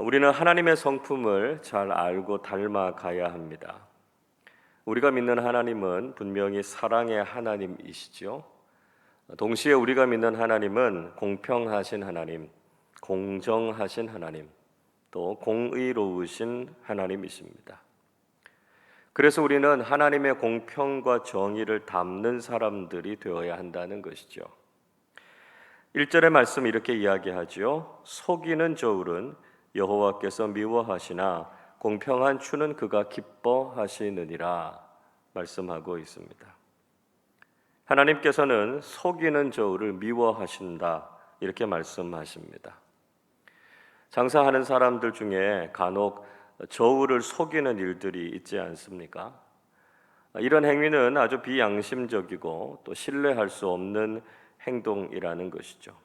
우리는 하나님의 성품을 잘 알고 닮아가야 합니다. 우리가 믿는 하나님은 분명히 사랑의 하나님이시죠. 동시에 우리가 믿는 하나님은 공평하신 하나님, 공정하신 하나님, 또 공의로우신 하나님이십니다. 그래서 우리는 하나님의 공평과 정의를 담는 사람들이 되어야 한다는 것이죠. 1절의 말씀 이렇게 이야기하죠. 속이는 저울은 여호와께서 미워하시나 공평한 추는 그가 기뻐하시느니라 말씀하고 있습니다. 하나님께서는 속이는 저울을 미워하신다 이렇게 말씀하십니다. 장사하는 사람들 중에 간혹 저울을 속이는 일들이 있지 않습니까? 이런 행위는 아주 비양심적이고 또 신뢰할 수 없는 행동이라는 것이죠.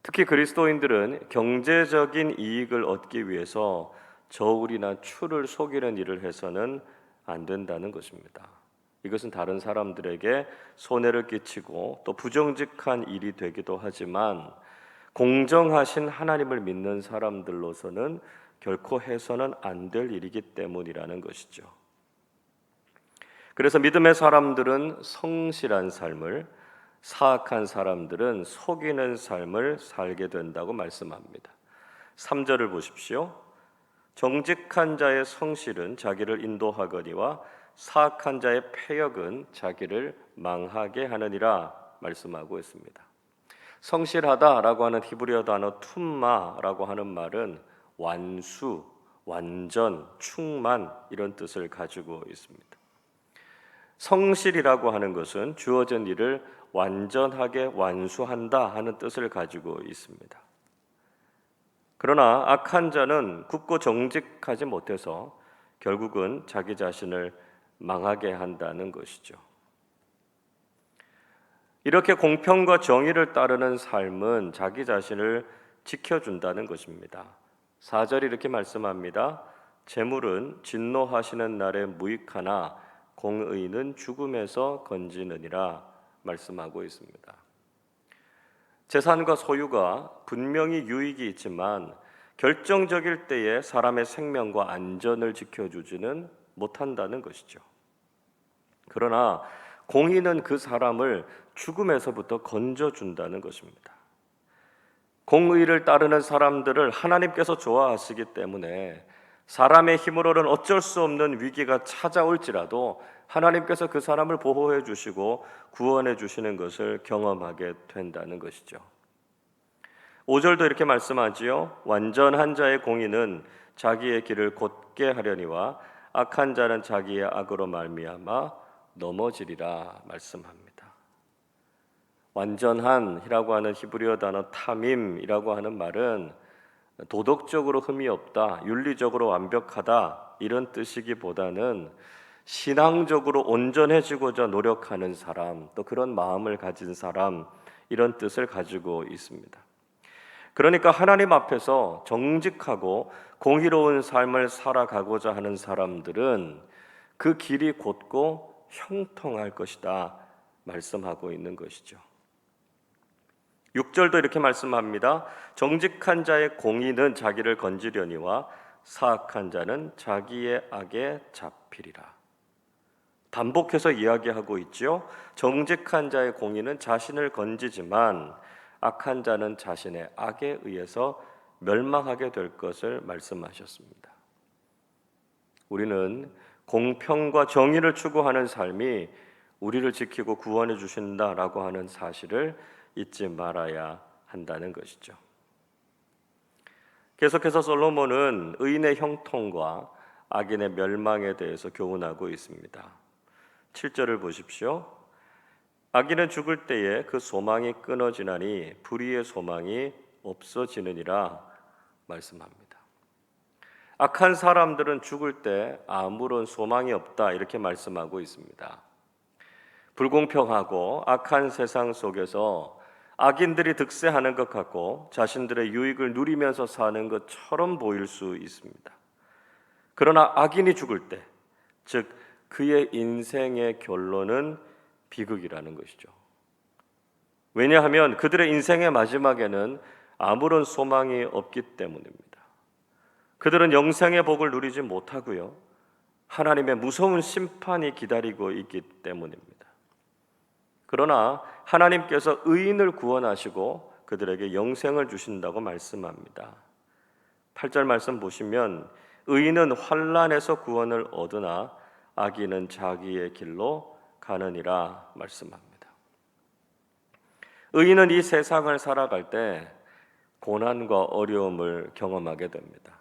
특히 그리스도인들은 경제적인 이익을 얻기 위해서 저울이나 추를 속이는 일을 해서는 안 된다는 것입니다. 이것은 다른 사람들에게 손해를 끼치고 또 부정직한 일이 되기도 하지만 공정하신 하나님을 믿는 사람들로서는 결코 해서는 안 될 일이기 때문이라는 것이죠. 그래서 믿음의 사람들은 성실한 삶을, 사악한 사람들은 속이는 삶을 살게 된다고 말씀합니다. 3절을 보십시오. 정직한 자의 성실은 자기를 인도하거니와 사악한 자의 패역은 자기를 망하게 하느니라 말씀하고 있습니다. 성실하다라고 하는 히브리어 단어 툼마라고 하는 말은 완수, 완전, 충만 이런 뜻을 가지고 있습니다. 성실이라고 하는 것은 주어진 일을 완전하게 완수한다 하는 뜻을 가지고 있습니다. 그러나 악한 자는 굳고 정직하지 못해서 결국은 자기 자신을 망하게 한다는 것이죠. 이렇게 공평과 정의를 따르는 삶은 자기 자신을 지켜준다는 것입니다. 4절이 이렇게 말씀합니다. 재물은 진노하시는 날에 무익하나 공의는 죽음에서 건지느니라 말씀하고 있습니다. 재산과 소유가 분명히 유익이 있지만 결정적일 때에 사람의 생명과 안전을 지켜주지는 못한다는 것이죠. 그러나 공의는 그 사람을 죽음에서부터 건져준다는 것입니다. 공의를 따르는 사람들을 하나님께서 좋아하시기 때문에 사람의 힘으로는 어쩔 수 없는 위기가 찾아올지라도 하나님께서 그 사람을 보호해 주시고 구원해 주시는 것을 경험하게 된다는 것이죠. 5절도 이렇게 말씀하지요. 완전한 자의 공의는 자기의 길을 곧게 하려니와 악한 자는 자기의 악으로 말미암아 넘어지리라 말씀합니다. 완전한이라고 하는 히브리어 단어 타밈이라고 하는 말은 도덕적으로 흠이 없다, 윤리적으로 완벽하다 이런 뜻이기보다는 신앙적으로 온전해지고자 노력하는 사람, 또 그런 마음을 가진 사람 이런 뜻을 가지고 있습니다. 그러니까 하나님 앞에서 정직하고 공의로운 삶을 살아가고자 하는 사람들은 그 길이 곧고 형통할 것이다 말씀하고 있는 것이죠. 6절도 이렇게 말씀합니다. 정직한 자의 공의는 자기를 건지려니와 사악한 자는 자기의 악에 잡히리라. 반복해서 이야기하고 있죠. 정직한 자의 공의는 자신을 건지지만 악한 자는 자신의 악에 의해서 멸망하게 될 것을 말씀하셨습니다. 우리는 공평과 정의를 추구하는 삶이 우리를 지키고 구원해 주신다라고 하는 사실을 잊지 말아야 한다는 것이죠. 계속해서 솔로몬은 의인의 형통과 악인의 멸망에 대해서 교훈하고 있습니다. 7절을 보십시오. 악인은 죽을 때에 그 소망이 끊어지나니 불의의 소망이 없어지느니라 말씀합니다. 악한 사람들은 죽을 때 아무런 소망이 없다 이렇게 말씀하고 있습니다. 불공평하고 악한 세상 속에서 악인들이 득세하는 것 같고 자신들의 유익을 누리면서 사는 것처럼 보일 수 있습니다. 그러나 악인이 죽을 때, 즉 그의 인생의 결론은 비극이라는 것이죠. 왜냐하면 그들의 인생의 마지막에는 아무런 소망이 없기 때문입니다. 그들은 영생의 복을 누리지 못하고요, 하나님의 무서운 심판이 기다리고 있기 때문입니다. 그러나 하나님께서 의인을 구원하시고 그들에게 영생을 주신다고 말씀합니다. 8절 말씀 보시면 의인은 환난에서 구원을 얻으나 악인은 자기의 길로 가느니라 말씀합니다. 의인은 이 세상을 살아갈 때 고난과 어려움을 경험하게 됩니다.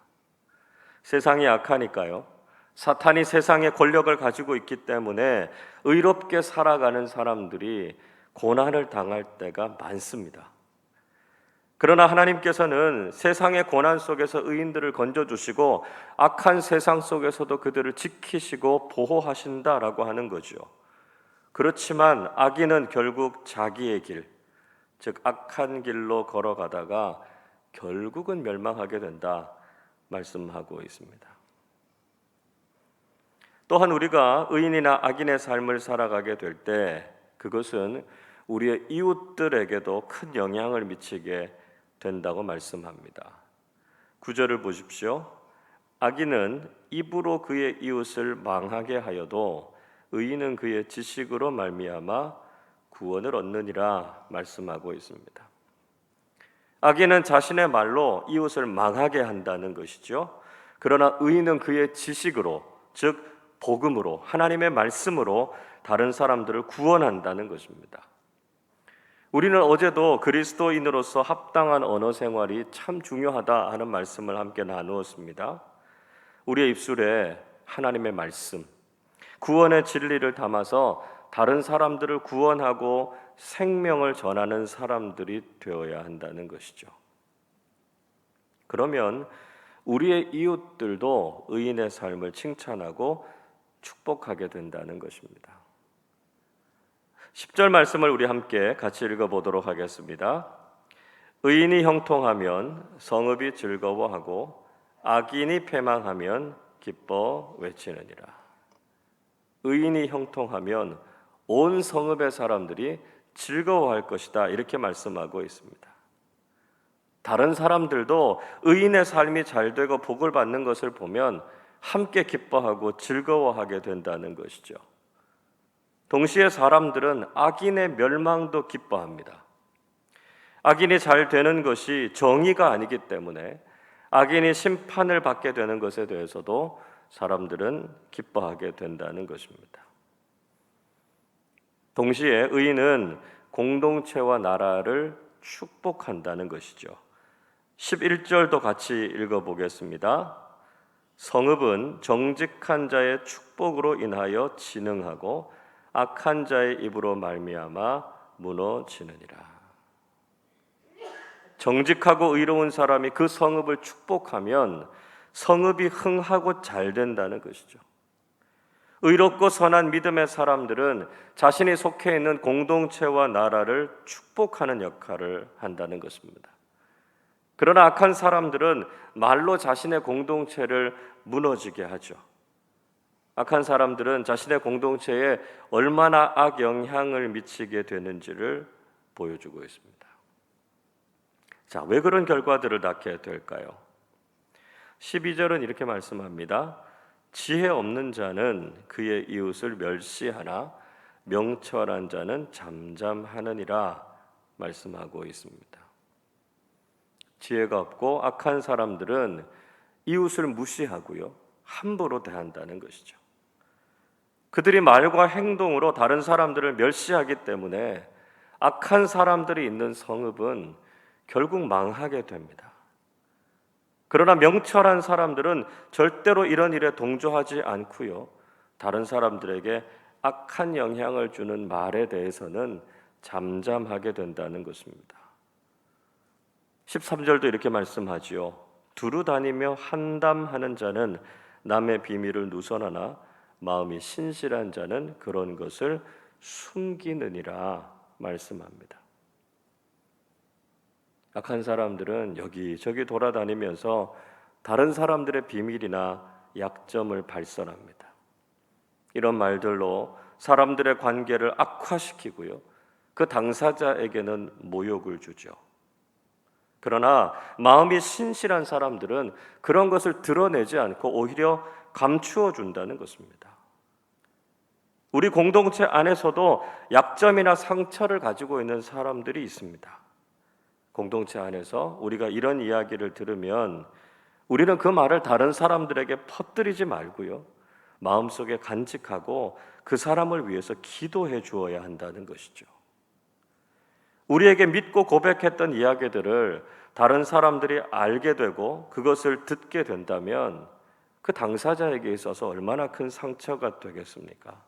세상이 악하니까요, 사탄이 세상의 권력을 가지고 있기 때문에 의롭게 살아가는 사람들이 고난을 당할 때가 많습니다. 그러나 하나님께서는 세상의 고난 속에서 의인들을 건져주시고 악한 세상 속에서도 그들을 지키시고 보호하신다라고 하는 거죠. 그렇지만 악인은 결국 자기의 길, 즉 악한 길로 걸어가다가 결국은 멸망하게 된다 말씀하고 있습니다. 또한 우리가 의인이나 악인의 삶을 살아가게 될 때 그것은 우리의 이웃들에게도 큰 영향을 미치게 된다고 말씀합니다. 9절을 보십시오. 악인은 입으로 그의 이웃을 망하게 하여도 의인은 그의 지식으로 말미암아 구원을 얻느니라 말씀하고 있습니다. 악인은 자신의 말로 이웃을 망하게 한다는 것이죠. 그러나 의인은 그의 지식으로, 즉 복음으로, 하나님의 말씀으로 다른 사람들을 구원한다는 것입니다. 우리는 어제도 그리스도인으로서 합당한 언어 생활이 참 중요하다 하는 말씀을 함께 나누었습니다. 우리의 입술에 하나님의 말씀, 구원의 진리를 담아서 다른 사람들을 구원하고 생명을 전하는 사람들이 되어야 한다는 것이죠. 그러면 우리의 이웃들도 의인의 삶을 칭찬하고 축복하게 된다는 것입니다. 10절 말씀을 우리 함께 같이 읽어보도록 하겠습니다. 의인이 형통하면 성읍이 즐거워하고 악인이 패망하면 기뻐 외치느니라. 의인이 형통하면 온 성읍의 사람들이 즐거워할 것이다, 이렇게 말씀하고 있습니다. 다른 사람들도 의인의 삶이 잘 되고 복을 받는 것을 보면 함께 기뻐하고 즐거워하게 된다는 것이죠. 동시에 사람들은 악인의 멸망도 기뻐합니다. 악인이 잘 되는 것이 정의가 아니기 때문에 악인이 심판을 받게 되는 것에 대해서도 사람들은 기뻐하게 된다는 것입니다. 동시에 의인은 공동체와 나라를 축복한다는 것이죠. 11절도 같이 읽어보겠습니다. 성읍은 정직한 자의 축복으로 인하여 진흥하고 악한 자의 입으로 말미암아 무너지느니라. 정직하고 의로운 사람이 그 성읍을 축복하면 성읍이 흥하고 잘 된다는 것이죠. 의롭고 선한 믿음의 사람들은 자신이 속해 있는 공동체와 나라를 축복하는 역할을 한다는 것입니다. 그러나 악한 사람들은 말로 자신의 공동체를 무너지게 하죠. 악한 사람들은 자신의 공동체에 얼마나 악영향을 미치게 되는지를 보여주고 있습니다. 자, 왜 그런 결과들을 낳게 될까요? 12절은 이렇게 말씀합니다. 지혜 없는 자는 그의 이웃을 멸시하나 명철한 자는 잠잠하느니라 말씀하고 있습니다. 지혜가 없고 악한 사람들은 이웃을 무시하고요, 함부로 대한다는 것이죠. 그들이 말과 행동으로 다른 사람들을 멸시하기 때문에 악한 사람들이 있는 성읍은 결국 망하게 됩니다. 그러나 명철한 사람들은 절대로 이런 일에 동조하지 않고요, 다른 사람들에게 악한 영향을 주는 말에 대해서는 잠잠하게 된다는 것입니다. 13절도 이렇게 말씀하지요. 두루 다니며 한담하는 자는 남의 비밀을 누설하나 마음이 신실한 자는 그런 것을 숨기느니라 말씀합니다. 악한 사람들은 여기저기 돌아다니면서 다른 사람들의 비밀이나 약점을 발설합니다. 이런 말들로 사람들의 관계를 악화시키고요, 그 당사자에게는 모욕을 주죠. 그러나 마음이 신실한 사람들은 그런 것을 드러내지 않고 오히려 감추어 준다는 것입니다. 우리 공동체 안에서도 약점이나 상처를 가지고 있는 사람들이 있습니다. 공동체 안에서 우리가 이런 이야기를 들으면 우리는 그 말을 다른 사람들에게 퍼뜨리지 말고요, 마음속에 간직하고 그 사람을 위해서 기도해 주어야 한다는 것이죠. 우리에게 믿고 고백했던 이야기들을 다른 사람들이 알게 되고 그것을 듣게 된다면 그 당사자에게 있어서 얼마나 큰 상처가 되겠습니까?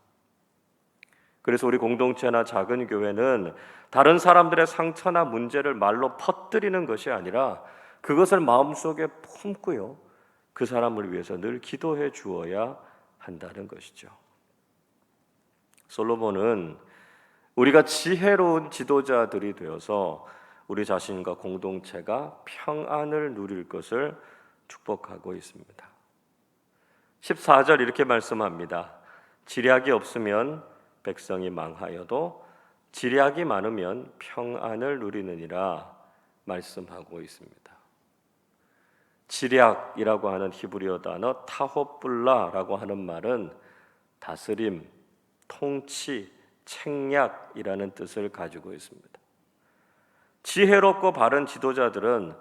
그래서 우리 공동체나 작은 교회는 다른 사람들의 상처나 문제를 말로 퍼뜨리는 것이 아니라 그것을 마음속에 품고요, 그 사람을 위해서 늘 기도해 주어야 한다는 것이죠. 솔로몬은 우리가 지혜로운 지도자들이 되어서 우리 자신과 공동체가 평안을 누릴 것을 축복하고 있습니다. 14절 이렇게 말씀합니다. 지략이 없으면 백성이 망하여도 지략이 많으면 평안을 누리느니라 말씀하고 있습니다. 지략이라고 하는 히브리어 단어 타호뿔라라고 하는 말은 다스림, 통치, 책략이라는 뜻을 가지고 있습니다. 지혜롭고 바른 지도자들은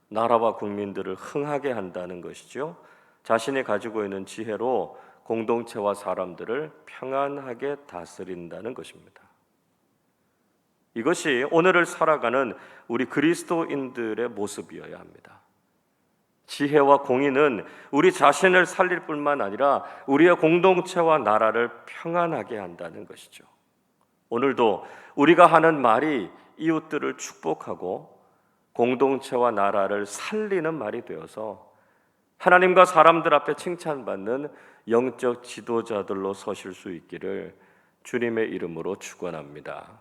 나라와 국민들을 흥하게 한다는 것이죠. 자신이 가지고 있는 지혜로 공동체와 사람들을 평안하게 다스린다는 것입니다. 이것이 오늘을 살아가는 우리 그리스도인들의 모습이어야 합니다. 지혜와 공의는 우리 자신을 살릴 뿐만 아니라 우리의 공동체와 나라를 평안하게 한다는 것이죠. 오늘도 우리가 하는 말이 이웃들을 축복하고 공동체와 나라를 살리는 말이 되어서 하나님과 사람들 앞에 칭찬받는 영적 지도자들로 서실 수 있기를 주님의 이름으로 축원합니다.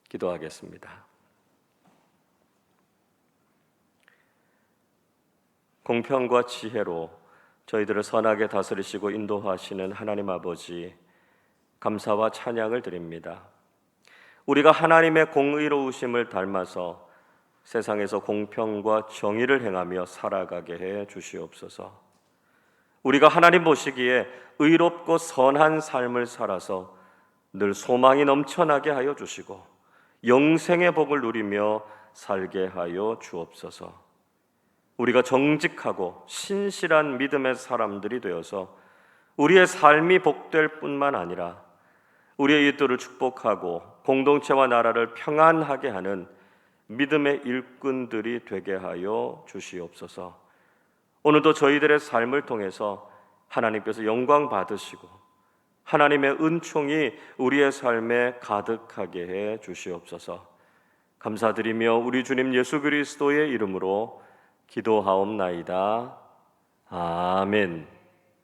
기도하겠습니다. 공평과 지혜로 저희들을 선하게 다스리시고 인도하시는 하나님 아버지, 감사와 찬양을 드립니다. 우리가 하나님의 공의로우심을 닮아서 세상에서 공평과 정의를 행하며 살아가게 해 주시옵소서. 우리가 하나님 보시기에 의롭고 선한 삶을 살아서 늘 소망이 넘쳐나게 하여 주시고 영생의 복을 누리며 살게 하여 주옵소서. 우리가 정직하고 신실한 믿음의 사람들이 되어서 우리의 삶이 복될 뿐만 아니라 우리의 이웃들을 축복하고 공동체와 나라를 평안하게 하는 믿음의 일꾼들이 되게 하여 주시옵소서. 오늘도 저희들의 삶을 통해서 하나님께서 영광 받으시고 하나님의 은총이 우리의 삶에 가득하게 해 주시옵소서. 감사드리며 우리 주님 예수 그리스도의 이름으로 기도하옵나이다. 아멘.